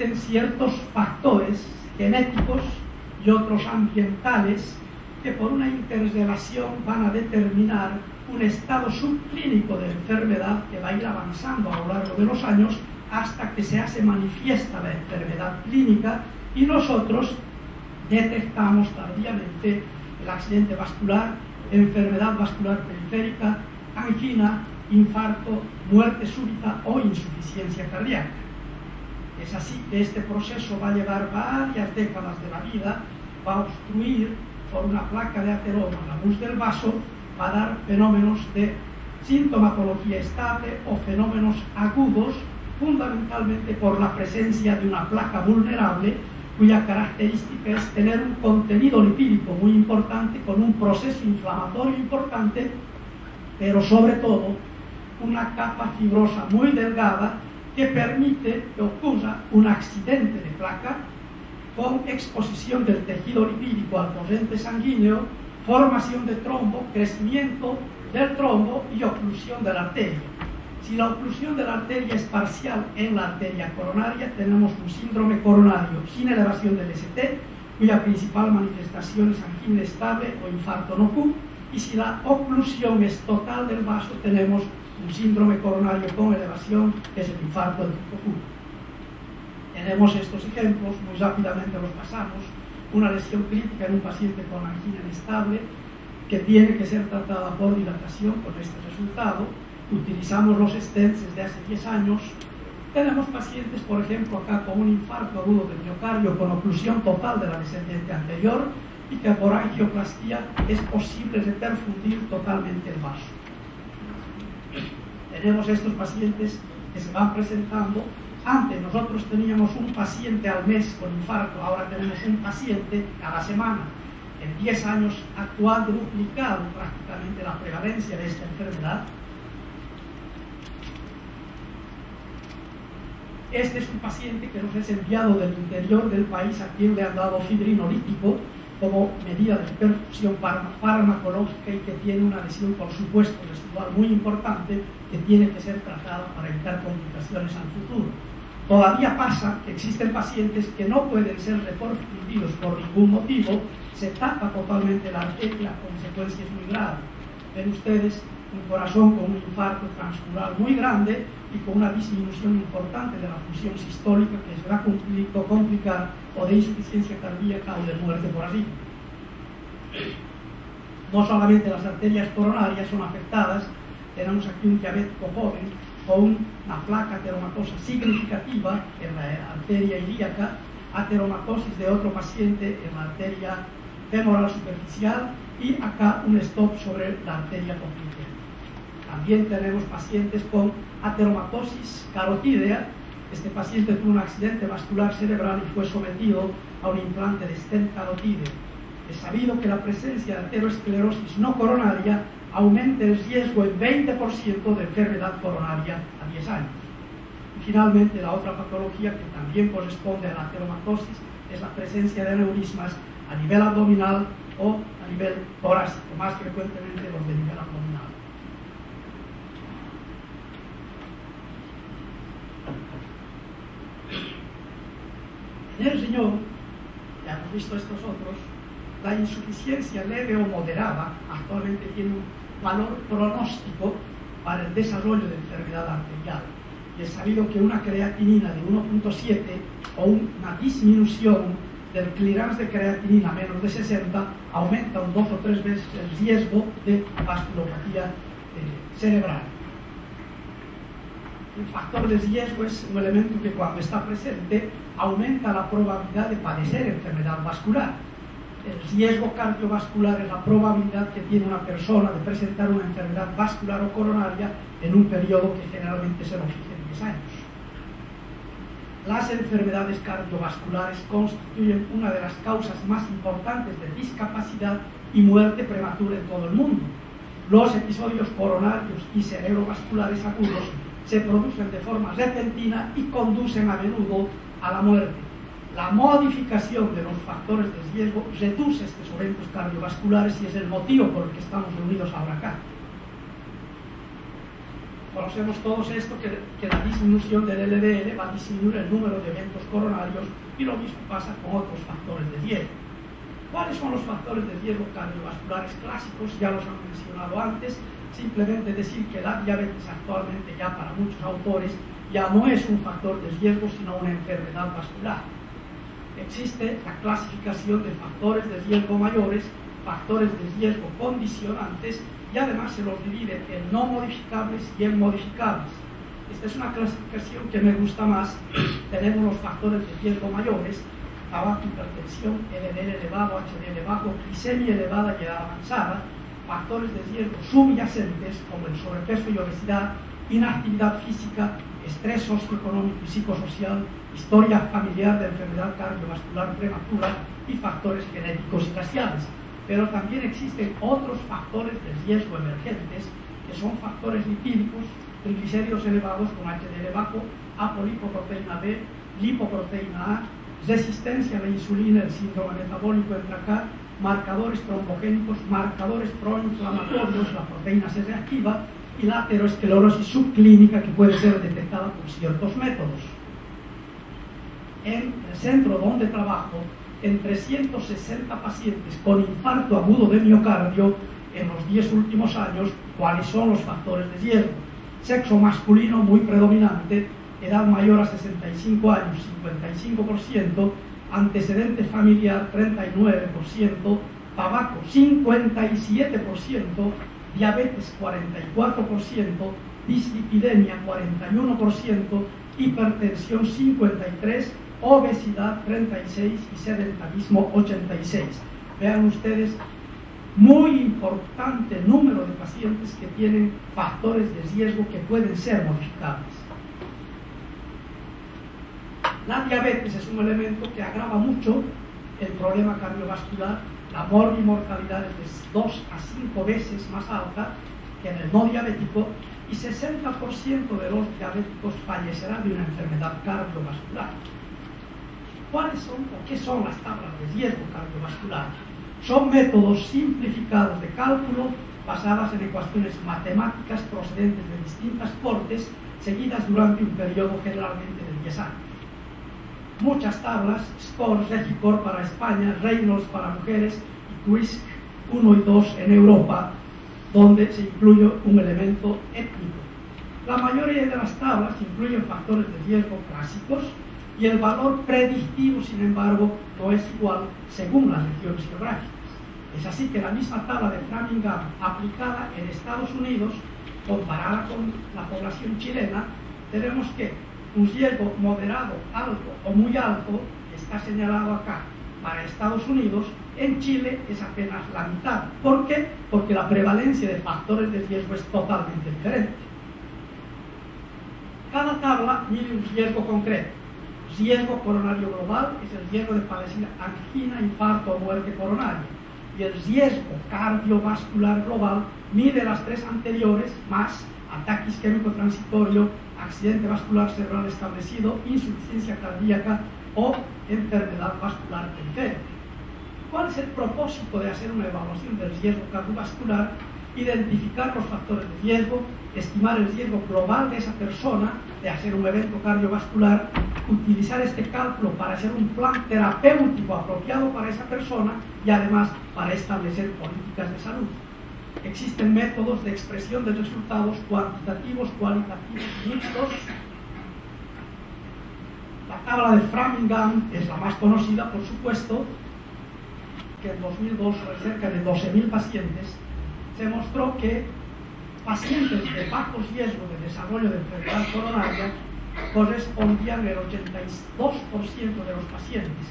existen ciertos factores genéticos y otros ambientales que por una interrelación van a determinar un estado subclínico de enfermedad que va a ir avanzando a lo largo de los años hasta que se hace manifiesta la enfermedad clínica y nosotros detectamos tardíamente el accidente vascular, enfermedad vascular periférica, angina, infarto, muerte súbita o insuficiencia cardíaca. Es así que este proceso va a llevar varias décadas de la vida, va a obstruir por una placa de ateroma la luz del vaso, va a dar fenómenos de sintomatología estable o fenómenos agudos, fundamentalmente por la presencia de una placa vulnerable cuya característica es tener un contenido lipídico muy importante, con un proceso inflamatorio importante, pero sobre todo una capa fibrosa muy delgada que permite que ocurra un accidente de placa con exposición del tejido lipídico al torrente sanguíneo, formación de trombo, crecimiento del trombo y oclusión de la arteria. Si la oclusión de la arteria es parcial en la arteria coronaria, tenemos un síndrome coronario sin elevación del ST, cuya principal manifestación es angina estable o infarto no Q, y si la oclusión es total del vaso, tenemos un síndrome coronario con elevación, que es el infarto del tipo Q. Tenemos estos ejemplos, muy rápidamente los pasamos. Una lesión crítica en un paciente con angina inestable que tiene que ser tratada por dilatación con este resultado. Utilizamos los stents desde hace 10 años. Tenemos pacientes, por ejemplo, acá con un infarto agudo del miocardio con oclusión total de la descendiente anterior y que por angioplastía es posible reperfundir totalmente el vaso. Tenemos estos pacientes que se van presentando. Antes nosotros teníamos un paciente al mes con infarto, ahora tenemos un paciente cada semana. En 10 años ha cuadruplicado prácticamente la prevalencia de esta enfermedad. Este es un paciente que nos es enviado del interior del país, a quien le han dado fibrinolítico como medida de repercusión farmacológica y que tiene una lesión, por supuesto, residual muy importante que tiene que ser tratada para evitar complicaciones al futuro. Todavía pasa que existen pacientes que no pueden ser repercutidos por ningún motivo, se tapa totalmente la arteria, la consecuencia es muy grave. Ven ustedes un corazón con un infarto transmural muy grande y con una disminución importante de la función sistólica que se va a complicar o de insuficiencia cardíaca o de muerte por así. No solamente las arterias coronarias son afectadas, tenemos aquí un diabético joven con una placa ateromatosa significativa en la arteria ilíaca, ateromatosis de otro paciente en la arteria femoral superficial y acá un stop sobre la arteria popliteal. También tenemos pacientes con ateromatosis carotídea. Este paciente tuvo un accidente vascular cerebral y fue sometido a un implante de stent carotídeo. Es sabido que la presencia de aterosclerosis no coronaria aumenta el riesgo en 20% de enfermedad coronaria a 10 años. Y finalmente, la otra patología que también corresponde a la ateromatosis es la presencia de aneurismas a nivel abdominal o a nivel torácico, más frecuentemente los de nivel abdominal. En el riñón, ya hemos visto estos otros, la insuficiencia leve o moderada actualmente tiene un valor pronóstico para el desarrollo de enfermedad arterial. Y es sabido que una creatinina de 1.7 o una disminución del clearance de creatinina menos de 60 aumenta un 2 o 3 veces el riesgo de vasculopatía cerebral. El factor de riesgo es un elemento que cuando está presente aumenta la probabilidad de padecer enfermedad vascular. El riesgo cardiovascular es la probabilidad que tiene una persona de presentar una enfermedad vascular o coronaria en un periodo que generalmente se lo fija en 10 años. Las enfermedades cardiovasculares constituyen una de las causas más importantes de discapacidad y muerte prematura en todo el mundo. Los episodios coronarios y cerebrovasculares agudos se producen de forma repentina y conducen a menudo a la muerte. La modificación de los factores de riesgo reduce estos eventos cardiovasculares y es el motivo por el que estamos reunidos ahora acá. Conocemos todos esto, que la disminución del LDL va a disminuir el número de eventos coronarios, y lo mismo pasa con otros factores de riesgo. ¿Cuáles son los factores de riesgo cardiovasculares clásicos? Ya los han mencionado antes. Simplemente decir que la diabetes actualmente, ya para muchos autores, ya no es un factor de riesgo, sino una enfermedad vascular. Existe la clasificación de factores de riesgo mayores, factores de riesgo condicionantes, y además se los divide en no modificables y en modificables. Esta es una clasificación que me gusta más. Tenemos los factores de riesgo mayores: tabaco, hipertensión, LDL elevado, HDL bajo, glicemia elevada y edad avanzada; factores de riesgo subyacentes como el sobrepeso y obesidad, inactividad física, estrés socioeconómico y psicosocial, historia familiar de enfermedad cardiovascular prematura y factores genéticos y raciales. Pero también existen otros factores de riesgo emergentes, que son factores lipídicos, triglicéridos elevados con HDL bajo, apolipoproteína B, lipoproteína A, resistencia a la insulina, el síndrome metabólico entre acá, marcadores trombogénicos, marcadores proinflamatorios, la proteína C reactiva, y la aterosclerosis subclínica, que puede ser detectada por ciertos métodos. En el centro donde trabajo, en 360 pacientes con infarto agudo de miocardio en los 10 últimos años, ¿cuáles son los factores de riesgo? Sexo masculino muy predominante, edad mayor a 65 años, 55%, antecedente familiar 39%, tabaco 57%, diabetes 44%, dislipidemia 41%, hipertensión 53%, obesidad 36% y sedentarismo 86%. Vean ustedes, muy importante número de pacientes que tienen factores de riesgo que pueden ser modificables. La diabetes es un elemento que agrava mucho el problema cardiovascular. La morbimortalidad es de 2 a 5 veces más alta que en el no diabético, y 60% de los diabéticos fallecerán de una enfermedad cardiovascular. ¿Cuáles son o qué son las tablas de riesgo cardiovascular? Son métodos simplificados de cálculo basadas en ecuaciones matemáticas procedentes de distintas cortes, seguidas durante un periodo generalmente de 10 años. Muchas tablas: SCORE, Regicor para España, Reynolds para mujeres y QISC 1 y 2 en Europa, donde se incluye un elemento étnico. La mayoría de las tablas incluyen factores de riesgo clásicos, y el valor predictivo, sin embargo, no es igual según las regiones geográficas. Es así que la misma tabla de Framingham aplicada en Estados Unidos, comparada con la población chilena, tenemos que un riesgo moderado, alto o muy alto está señalado acá para Estados Unidos. En Chile es apenas la mitad. ¿Por qué? Porque la prevalencia de factores de riesgo es totalmente diferente. Cada tabla mide un riesgo concreto. Riesgo coronario global es el riesgo de padecer angina, infarto o muerte coronaria. Y el riesgo cardiovascular global mide las tres anteriores, más ataque isquémico transitorio, accidente vascular cerebral establecido, insuficiencia cardíaca o enfermedad vascular periférica. ¿Cuál es el propósito de hacer una evaluación del riesgo cardiovascular? Identificar los factores de riesgo, estimar el riesgo global de esa persona de hacer un evento cardiovascular, utilizar este cálculo para hacer un plan terapéutico apropiado para esa persona y además para establecer políticas de salud. Existen métodos de expresión de resultados cuantitativos, cualitativos y mixtos. La tabla de Framingham es la más conocida, por supuesto, que en 2002, cerca de 12.000 pacientes, se mostró que pacientes de bajo riesgo de desarrollo de enfermedad coronaria correspondían el 82% de los pacientes.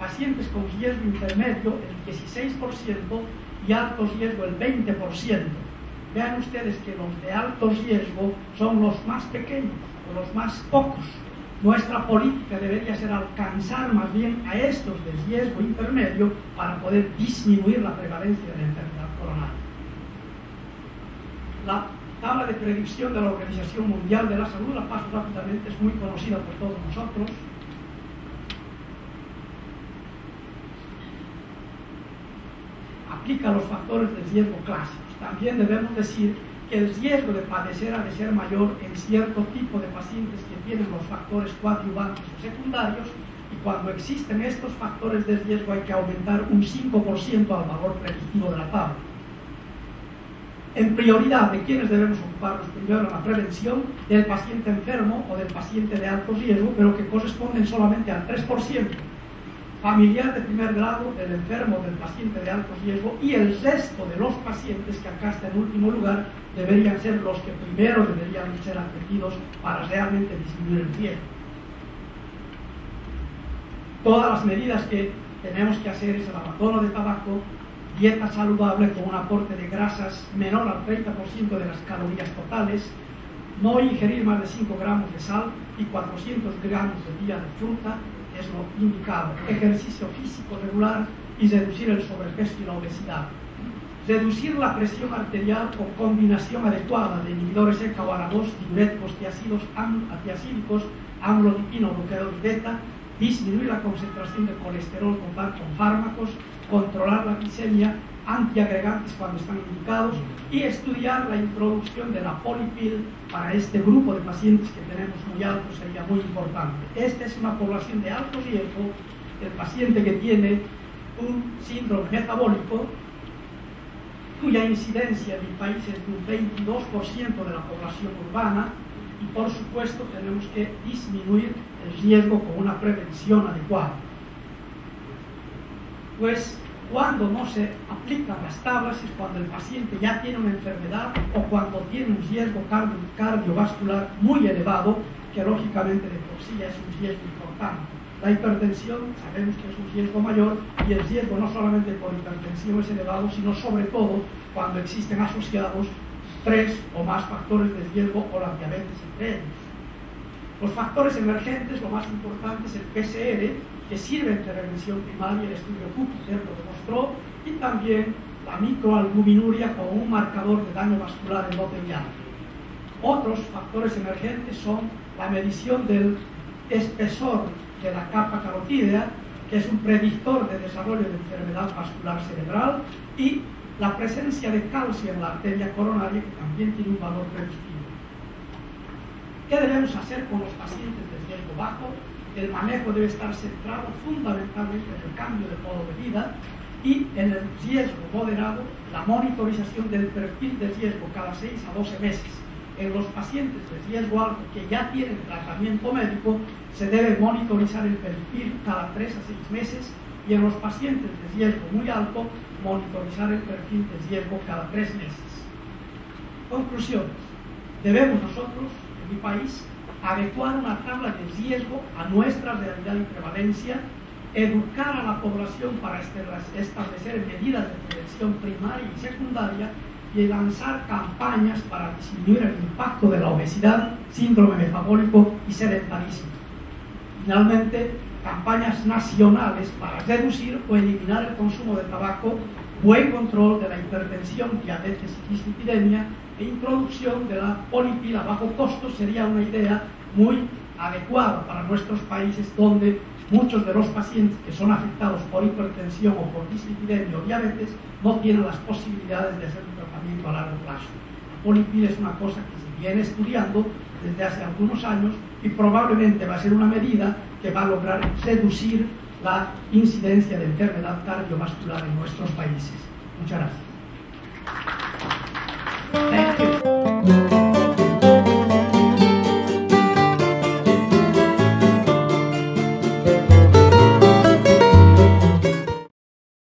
Pacientes con riesgo intermedio, el 16%, y alto riesgo, el 20%. Vean ustedes que los de alto riesgo son los más pequeños, o los más pocos. Nuestra política debería ser alcanzar más bien a estos de riesgo intermedio para poder disminuir la prevalencia de la enfermedad coronaria. La tabla de predicción de la Organización Mundial de la Salud, la paso rápidamente, es muy conocida por todos nosotros. Aplica los factores de riesgo clásicos. También debemos decir que el riesgo de padecer ha de ser mayor en cierto tipo de pacientes que tienen los factores coadyuvantes o secundarios, y cuando existen estos factores de riesgo hay que aumentar un 5% al valor predictivo de la tabla. En prioridad, ¿de quiénes debemos ocuparnos? Primero, en la prevención del paciente enfermo o del paciente de alto riesgo, pero que corresponden solamente al 3%. Familiar de primer grado, del enfermo, del paciente de alto riesgo, y el resto de los pacientes, que acá está en último lugar, deberían ser los que primero deberían ser atendidos para realmente disminuir el riesgo. Todas las medidas que tenemos que hacer es el abandono de tabaco, dieta saludable con un aporte de grasas menor al 30% de las calorías totales, no ingerir más de 5 gramos de sal y 400 gramos de día de fruta, es lo indicado. Ejercicio físico regular y reducir el sobrepeso y la obesidad. Reducir la presión arterial con combinación adecuada de inhibidores ECA-1-2, diuréticos, antiacídicos, amlodipina o bloqueadores beta, disminuir la concentración de colesterol con fármacos, controlar la glicemia, antiagregantes cuando están indicados, y estudiar la introducción de la polipil para este grupo de pacientes que tenemos muy altos, sería muy importante. Esta es una población de alto riesgo, el paciente que tiene un síndrome metabólico, cuya incidencia en mi país es de un 22% de la población urbana, y por supuesto tenemos que disminuir el riesgo con una prevención adecuada. Pues cuando no se aplican las tablas es cuando el paciente ya tiene una enfermedad o cuando tiene un riesgo cardiovascular muy elevado, que lógicamente de por sí ya es un riesgo importante. La hipertensión sabemos que es un riesgo mayor, y el riesgo no solamente por hipertensión es elevado, sino sobre todo cuando existen asociados 3 o más factores de riesgo o la diabetes entre ellos. Los factores emergentes, lo más importante es el PCR, que sirve de prevención primaria, el estudio Cooper lo demostró, y también la microalbuminuria como un marcador de daño vascular endotelial. Otros factores emergentes son la medición del espesor de la capa carotídea, que es un predictor de desarrollo de enfermedad vascular cerebral, y la presencia de calcio en la arteria coronaria, que también tiene un valor predictivo. ¿Qué debemos hacer con los pacientes de riesgo bajo? El manejo debe estar centrado fundamentalmente en el cambio de modo de vida, y en el riesgo moderado, la monitorización del perfil de riesgo cada 6 a 12 meses. En los pacientes de riesgo alto que ya tienen tratamiento médico, se debe monitorizar el perfil cada 3 a 6 meses, y en los pacientes de riesgo muy alto, monitorizar el perfil de riesgo cada 3 meses. Conclusiones. Debemos nosotros, en mi país, adecuar una tabla de riesgo a nuestra realidad y prevalencia, educar a la población para establecer medidas de prevención primaria y secundaria, y lanzar campañas para disminuir el impacto de la obesidad, síndrome metabólico y sedentarismo. Finalmente, campañas nacionales para reducir o eliminar el consumo de tabaco, buen control de la hipertensión, diabetes y dislipidemia, e introducción de la polipil a bajo costo sería una idea muy adecuada para nuestros países, donde muchos de los pacientes que son afectados por hipertensión o por dislipidemia o diabetes no tienen las posibilidades de hacer un tratamiento a largo plazo. La polipil es una cosa que se viene estudiando desde hace algunos años, y probablemente va a ser una medida que va a lograr reducir la incidencia de enfermedad cardiovascular en nuestros países. Muchas gracias.